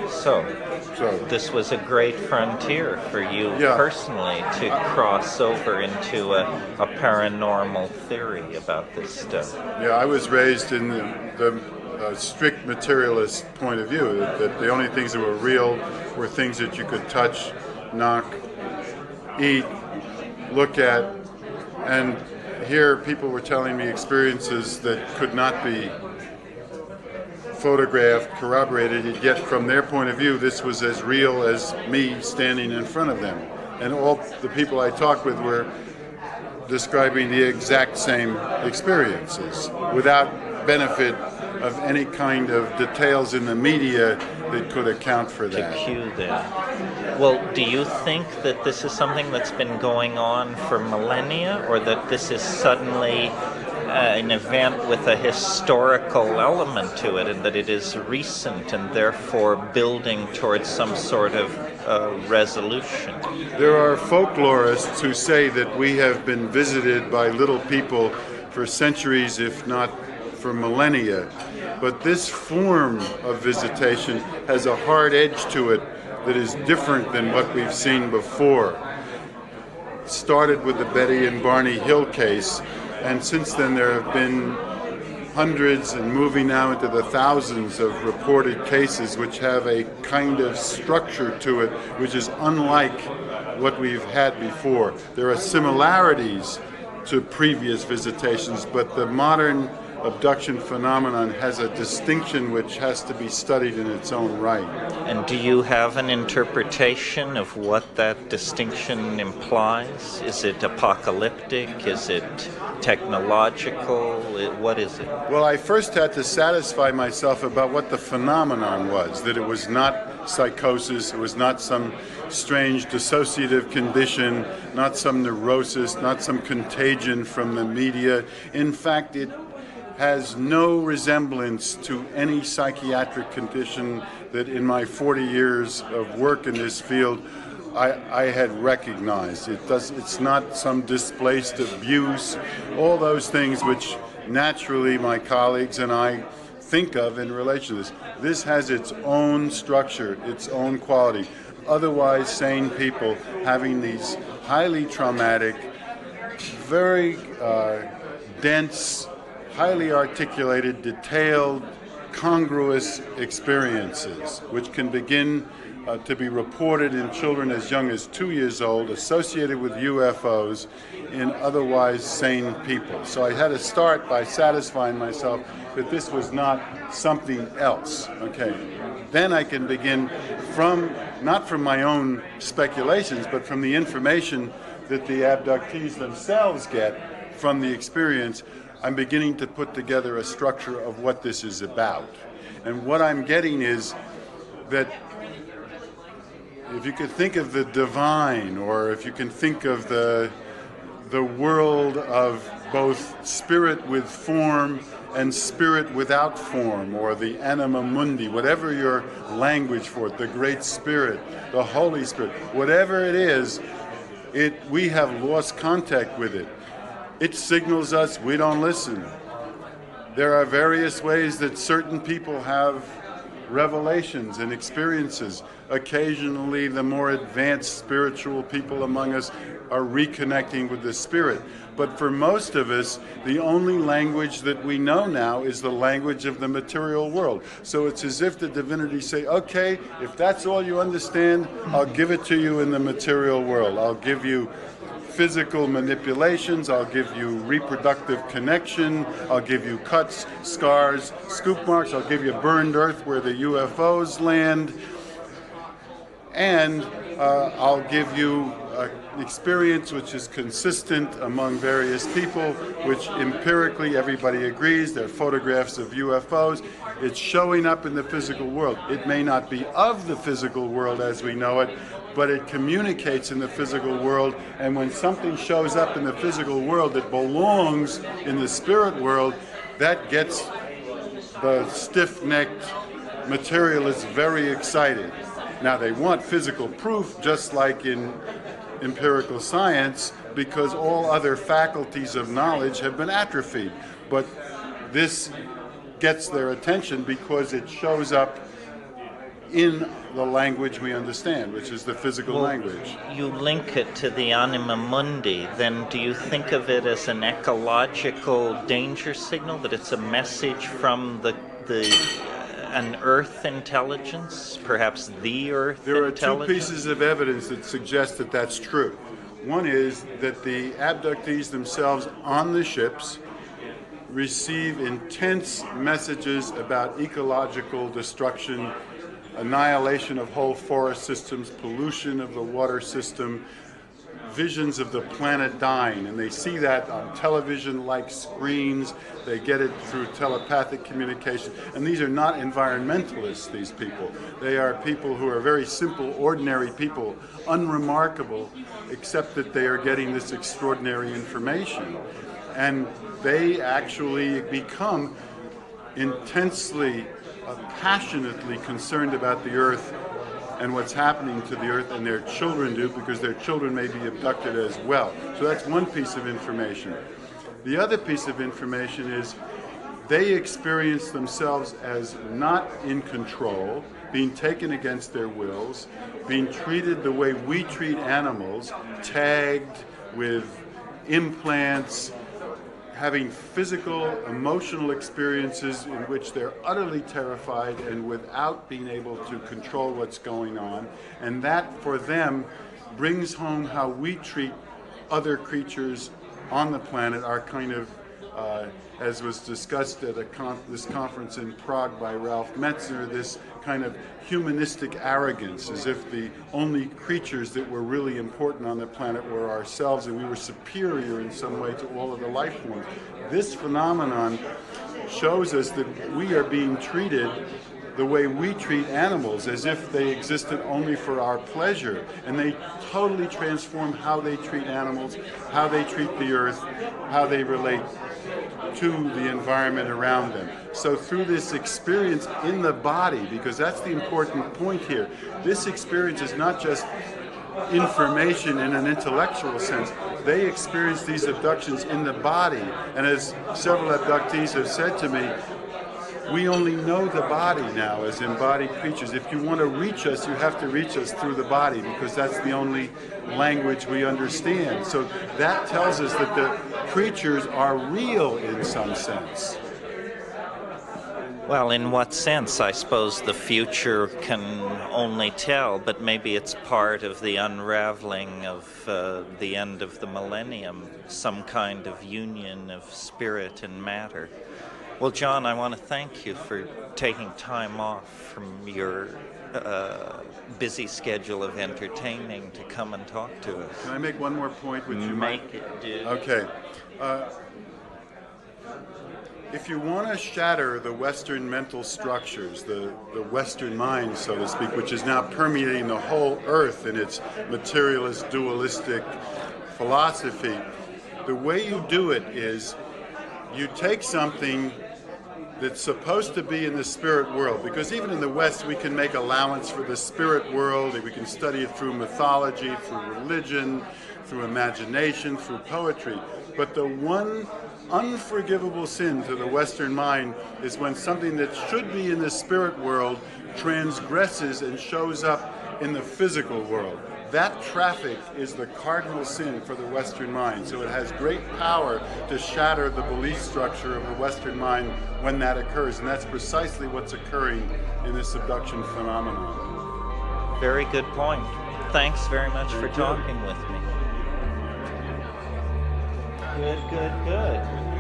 So this was a great frontier for you personally to cross over into a paranormal theory about this stuff. Yeah, I was raised in the strict materialist point of view, that the only things that were real were things that you could touch, knock, eat, look at, and here people were telling me experiences that could not be photographed, corroborated, yet from their point of view this was as real as me standing in front of them. And all the people I talked with were describing the exact same experiences without benefit of any kind of details in the media that could account for that. To cue that. Well, do you think that this is something that's been going on for millennia, or that this is suddenly an event with a historical element to it, and that it is recent and therefore building towards some sort of resolution? There are folklorists who say that we have been visited by little people for centuries, if not for millennia. But this form of visitation has a hard edge to it that is different than what we've seen before. It started with the Betty and Barney Hill case, and since then there have been hundreds and moving now into the thousands of reported cases which have a kind of structure to it which is unlike what we've had before. There are similarities to previous visitations, but the modern abduction phenomenon has a distinction which has to be studied in its own right. And do you have an interpretation of what that distinction implies? Is it apocalyptic? Is it technological? What is it? Well, I first had to satisfy myself about what the phenomenon was, that it was not psychosis, it was not some strange dissociative condition, not some neurosis, not some contagion from the media. In fact, it has no resemblance to any psychiatric condition that in my 40 years of work in this field I had recognized. It's not some displaced abuse, all those things which naturally my colleagues and I think of in relation to this. This has its own structure, its own quality. Otherwise sane people having these highly traumatic, very dense, highly articulated, detailed, congruous experiences, which can begin to be reported in children as young as 2 years old, associated with UFOs in otherwise sane people. So I had to start by satisfying myself that this was not something else. Okay, then I can begin from, not from my own speculations, but from the information that the abductees themselves get from the experience. I'm beginning to put together a structure of what this is about. And what I'm getting is that if you could think of the divine, or if you can think of the world of both spirit with form and spirit without form, or the anima mundi, whatever your language for it, the Great Spirit, the Holy Spirit, whatever it is, we have lost contact with it. It signals us we don't listen. There are various ways that certain people have revelations and experiences. Occasionally, the more advanced spiritual people among us are reconnecting with the Spirit. But for most of us, the only language that we know now is the language of the material world. So it's as if the divinity say, okay, if that's all you understand, I'll give it to you in the material world. I'll give you physical manipulations, I'll give you reproductive connection, I'll give you cuts, scars, scoop marks, I'll give you burned earth where the UFOs land, and I'll give you an experience which is consistent among various people, which empirically everybody agrees, they're photographs of UFOs. It's showing up in the physical world. It may not be of the physical world as we know it, but it communicates in the physical world, and when something shows up in the physical world that belongs in the spirit world, that gets the stiff-necked materialists very excited. Now they want physical proof, just like in empirical science, because all other faculties of knowledge have been atrophied. But this gets their attention because it shows up in the language we understand, which is the physical language. You link it to the anima mundi, then do you think of it as an ecological danger signal, that it's a message from an Earth intelligence, perhaps the Earth There are intelligence? two pieces of evidence that suggest that that's true. One is that the abductees themselves on the ships receive intense messages about ecological destruction, annihilation of whole forest systems, pollution of the water system, visions of the planet dying, and they see that on television-like screens. They get it through telepathic communication, and these are not environmentalists, these people. They are people who are very simple, ordinary people, unremarkable, except that they are getting this extraordinary information. And they actually become intensely, passionately concerned about the Earth and what's happening to the Earth, and their children do, because their children may be abducted as well. So that's one piece of information. The other piece of information is they experience themselves as not in control, being taken against their wills, being treated the way we treat animals, tagged with implants, having physical, emotional experiences in which they're utterly terrified and without being able to control what's going on. And that, for them, brings home how we treat other creatures on the planet, our kind of, as was discussed at this conference in Prague by Ralph Metzner, this kind of humanistic arrogance, as if the only creatures that were really important on the planet were ourselves, and we were superior in some way to all of the life forms. This phenomenon shows us that we are being treated the way we treat animals, as if they existed only for our pleasure, and they totally transform how they treat animals, how they treat the earth, how they relate to the environment around them. So through this experience in the body, because that's the important point here, this experience is not just information in an intellectual sense. They experience these abductions in the body, and as several abductees have said to me, we only know the body now as embodied creatures. If you want to reach us, you have to reach us through the body, because that's the only language we understand. So that tells us that the creatures are real in some sense. Well, in what sense? I suppose the future can only tell, but maybe it's part of the unraveling of the end of the millennium, some kind of union of spirit and matter. Well, John, I want to thank you for taking time off from your busy schedule of entertaining to come and talk to us. Can I make one more point, which you Make it, dude. Okay. If you want to shatter the Western mental structures, the Western mind, so to speak, which is now permeating the whole earth in its materialist, dualistic philosophy, the way you do it is you take something that's supposed to be in the spirit world, because even in the West we can make allowance for the spirit world, and we can study it through mythology, through religion, through imagination, through poetry. But the one unforgivable sin to the Western mind is when something that should be in the spirit world transgresses and shows up in the physical world. That traffic is the cardinal sin for the Western mind. So it has great power to shatter the belief structure of the Western mind when that occurs. And that's precisely what's occurring in this abduction phenomenon. Very good point. Thanks very much for talking with me. Good, good, good.